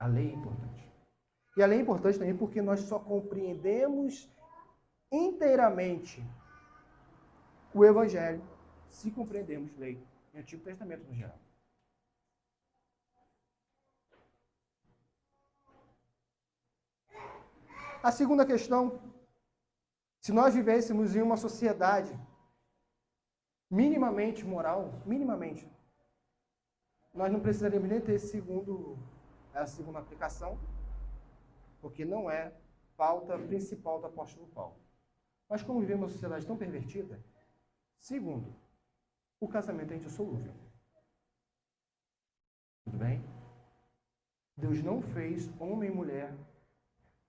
A lei é importante. E a lei é importante também porque nós só compreendemos inteiramente o Evangelho se compreendemos lei e Antigo Testamento no geral. A segunda questão, se nós vivêssemos em uma sociedade minimamente moral, nós não precisaríamos nem ter a segunda aplicação, porque não é pauta principal do apóstolo Paulo. Mas como vivemos uma sociedade tão pervertida, segundo, o casamento é indissolúvel. Tudo bem? Deus não fez homem e mulher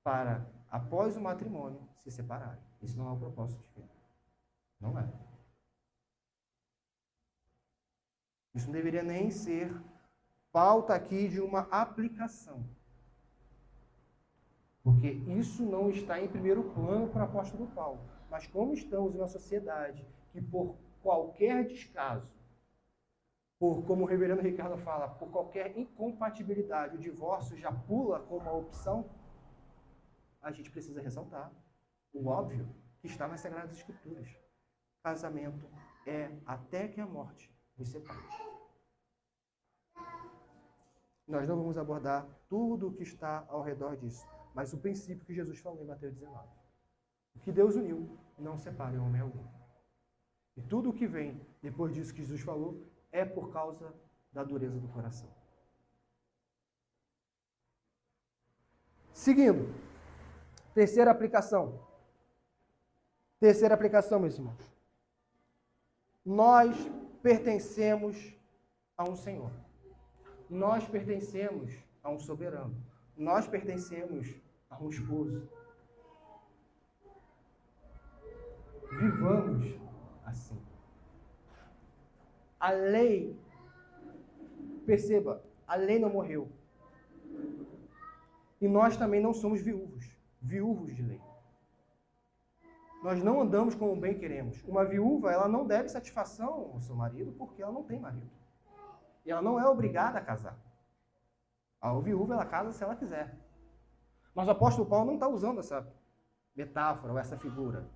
para, após o matrimônio, se separarem. Isso não é o propósito divino. Não é. Isso não deveria nem ser pauta aqui de uma aplicação. Porque isso não está em primeiro plano para o apóstolo Paulo. Mas como estamos em uma sociedade que por qualquer descaso, como o reverendo Ricardo fala, por qualquer incompatibilidade, o divórcio já pula como uma opção, a gente precisa ressaltar o óbvio que está nas Sagradas Escrituras. Casamento é até que a morte nos separe. Nós não vamos abordar tudo o que está ao redor disso, mas o princípio que Jesus falou em Mateus 19. O que Deus uniu, não separe o homem algum. E tudo o que vem depois disso que Jesus falou é por causa da dureza do coração. Seguindo, terceira aplicação. Terceira aplicação, meus irmãos. Nós pertencemos a um Senhor. Nós pertencemos a um soberano. Nós pertencemos a um esposo. Vivamos assim. A lei, perceba, a lei não morreu. E nós também não somos viúvos de lei. Nós não andamos como bem queremos. Uma viúva, ela não deve satisfação ao seu marido porque ela não tem marido. E ela não é obrigada a casar. A viúva, ela casa se ela quiser. Mas o apóstolo Paulo não está usando essa metáfora ou essa figura.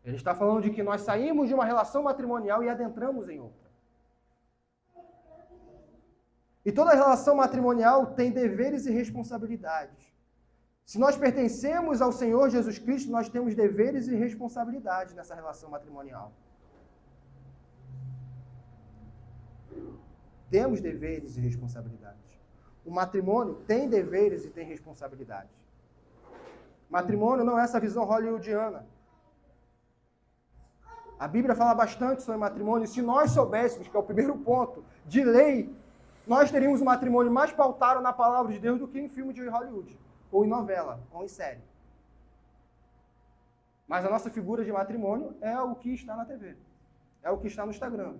Ele está falando de que nós saímos de uma relação matrimonial e adentramos em outra. E toda relação matrimonial tem deveres e responsabilidades. Se nós pertencemos ao Senhor Jesus Cristo, nós temos deveres e responsabilidades nessa relação matrimonial. Temos deveres e responsabilidades. O matrimônio tem deveres e tem responsabilidades. Matrimônio não é essa visão hollywoodiana. A Bíblia fala bastante sobre matrimônio. Se nós soubéssemos, que é o primeiro ponto, de lei, nós teríamos um matrimônio mais pautado na palavra de Deus do que em filme de Hollywood, ou em novela, ou em série. Mas a nossa figura de matrimônio é o que está na TV. É o que está no Instagram.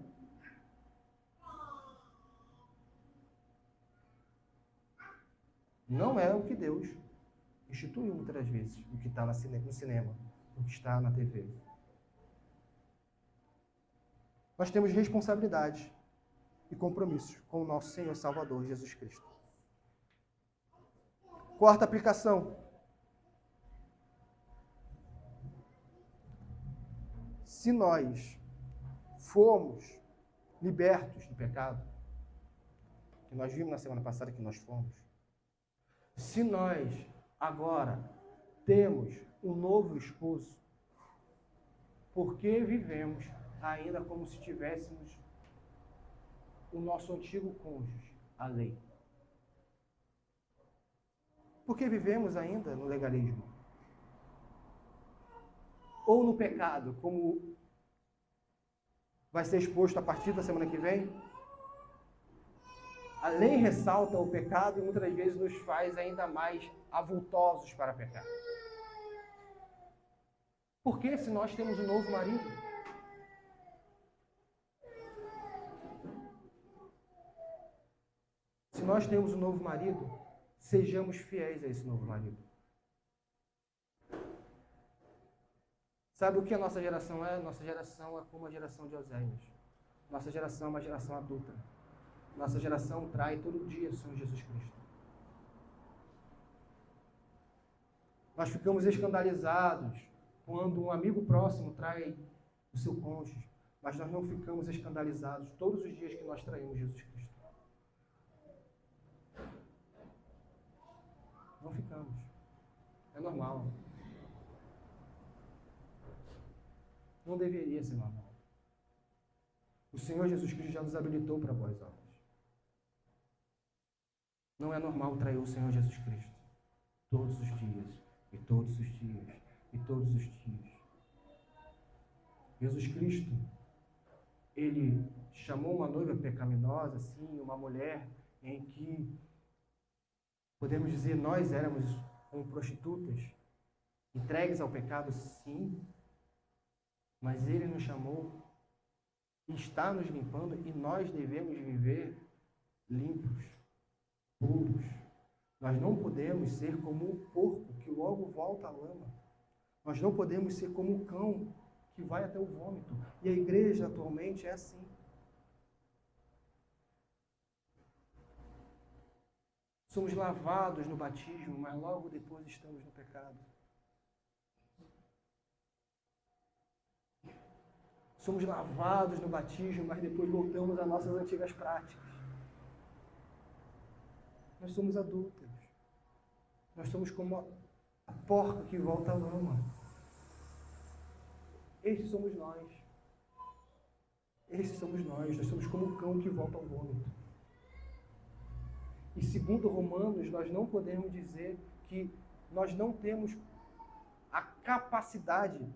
Não é o que Deus instituiu muitas das vezes, o que está no cinema, o que está na TV. Nós temos responsabilidades e compromissos com o nosso Senhor e Salvador Jesus Cristo. Quarta aplicação. Se nós formos libertos do pecado, que nós vimos na semana passada que nós fomos, se nós agora temos um novo esposo, por que vivemos ainda como se tivéssemos o nosso antigo cônjuge, a lei? Por que vivemos ainda no legalismo? Ou no pecado, como vai ser exposto a partir da semana que vem? A lei ressalta o pecado e muitas vezes nos faz ainda mais avultosos para pecar. Por que, se nós temos um novo marido? Se nós temos um novo marido, sejamos fiéis a esse novo marido. Sabe o que a nossa geração é? Nossa geração é como a geração de Oséias. Nossa geração é uma geração adulta. Nossa geração trai todo dia o Senhor Jesus Cristo. Nós ficamos escandalizados quando um amigo próximo trai o seu cônjuge, mas nós não ficamos escandalizados todos os dias que nós traímos Jesus Cristo. Não ficamos. É normal. Não deveria ser normal. O Senhor Jesus Cristo já nos habilitou para boas obras. Não é normal trair o Senhor Jesus Cristo todos os dias, e todos os dias, e todos os dias. Jesus Cristo, ele chamou uma noiva pecaminosa, assim, uma mulher em que, podemos dizer, nós éramos como prostitutas, entregues ao pecado, sim, mas ele nos chamou e está nos limpando, e nós devemos viver limpos, puros. Nós não podemos ser como o porco que logo volta à lama. Nós não podemos ser como o cão que vai até o vômito. E a igreja atualmente é assim. Somos lavados no batismo, mas logo depois estamos no pecado. Somos lavados no batismo, mas depois voltamos às nossas antigas práticas. Nós somos adúlteros. Nós somos como a porca que volta à lama. Esses somos nós. Esses somos nós. Nós somos como o cão que volta ao vômito. E segundo Romanos, nós não podemos dizer que nós não temos a capacidade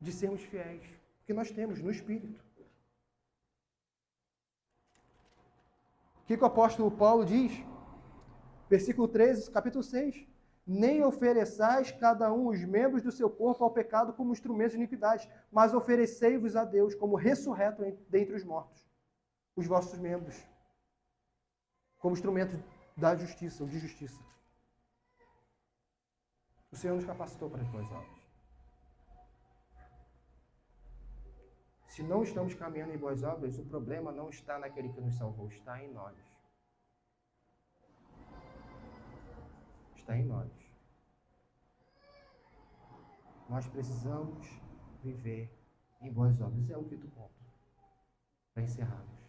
de sermos fiéis, porque nós temos no Espírito. O que o apóstolo Paulo diz? Versículo 13, capítulo 6. Nem ofereçais cada um os membros do seu corpo ao pecado como instrumentos de iniquidade, mas oferecei-vos a Deus como ressurreto dentre os mortos, os vossos membros, como instrumento da justiça, ou de justiça. O Senhor nos capacitou para as boas obras. Se não estamos caminhando em boas obras, o problema não está naquele que nos salvou, está em nós. Está em nós. Nós precisamos viver em boas obras. É o quinto ponto. Para encerrarmos.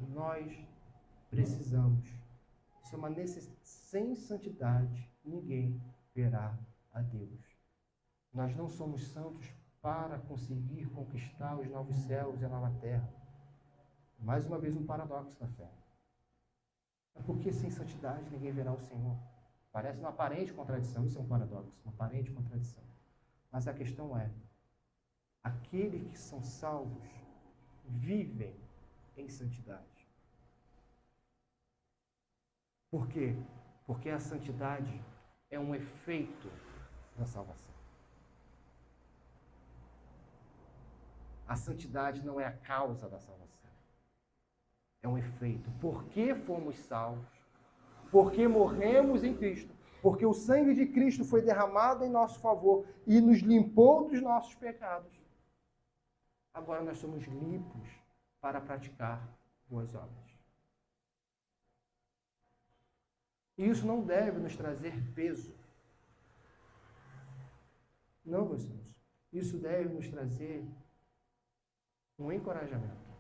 Nós precisamos. Isso é uma necessidade. Sem santidade, ninguém verá a Deus. Nós não somos santos para conseguir conquistar os novos céus e a nova terra. Mais uma vez, um paradoxo da fé. Porque sem santidade ninguém verá o Senhor. Parece uma aparente contradição, isso é um paradoxo, uma aparente contradição. Mas a questão é, aqueles que são salvos vivem em santidade. Por quê? Porque a santidade é um efeito da salvação. A santidade não é a causa da salvação. É um efeito. Por que fomos salvos? Porque morremos em Cristo. Porque o sangue de Cristo foi derramado em nosso favor e nos limpou dos nossos pecados. Agora nós somos limpos para praticar boas obras. E isso não deve nos trazer peso. Não, meus irmãos. Isso deve nos trazer um encorajamento.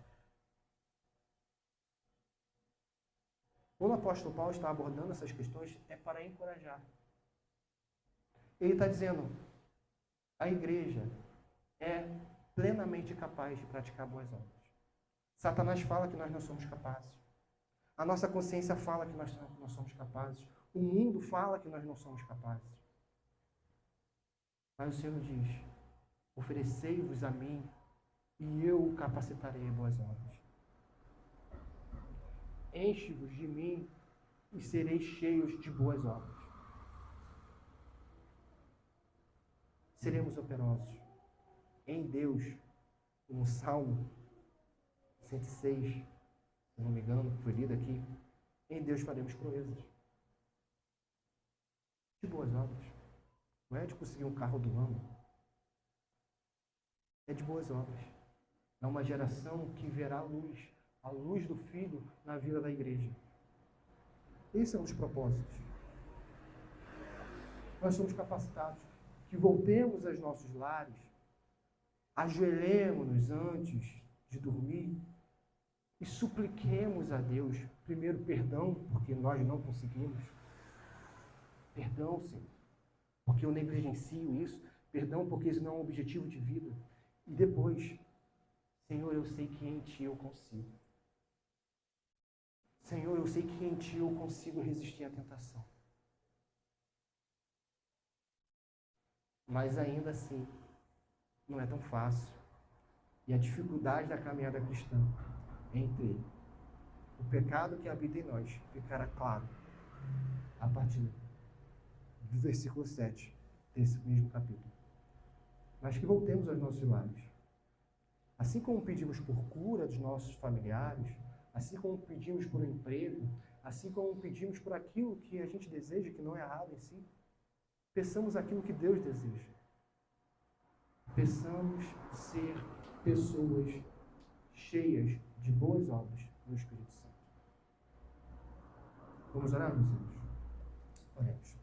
Quando o apóstolo Paulo está abordando essas questões, é para encorajar. Ele está dizendo, a igreja é plenamente capaz de praticar boas obras. Satanás fala que nós não somos capazes. A nossa consciência fala que nós não somos capazes. O mundo fala que nós não somos capazes. Mas o Senhor diz, oferecei-vos a mim e eu o capacitarei a boas obras. Enche-vos de mim e sereis cheios de boas obras. Seremos operosos em Deus, como Salmo 106, se não me engano, foi lido aqui. Em Deus faremos proezas. De boas obras. Não é de conseguir um carro do ano. É de boas obras. É uma geração que verá a luz do Filho na vida da igreja. Esse é um dos propósitos. Nós somos capacitados que voltemos aos nossos lares, ajoelhemos-nos antes de dormir e supliquemos a Deus, primeiro, perdão, porque nós não conseguimos. Perdão, Senhor, porque eu negligencio isso. Perdão, porque isso não é um objetivo de vida. E depois, Senhor, eu sei que em Ti eu consigo. Senhor, eu sei que em Ti eu consigo resistir à tentação. Mas ainda assim, não é tão fácil. E a dificuldade da caminhada cristã entre o pecado que habita em nós ficará claro a partir do versículo 7 desse mesmo capítulo. Mas que voltemos aos nossos lares. Assim como pedimos por cura dos nossos familiares, assim como pedimos por um emprego, assim como pedimos por aquilo que a gente deseja, que não é errado em si, peçamos aquilo que Deus deseja. Peçamos ser pessoas cheias de boas obras no Espírito Santo. Vamos orar, meus irmãos? Oremos.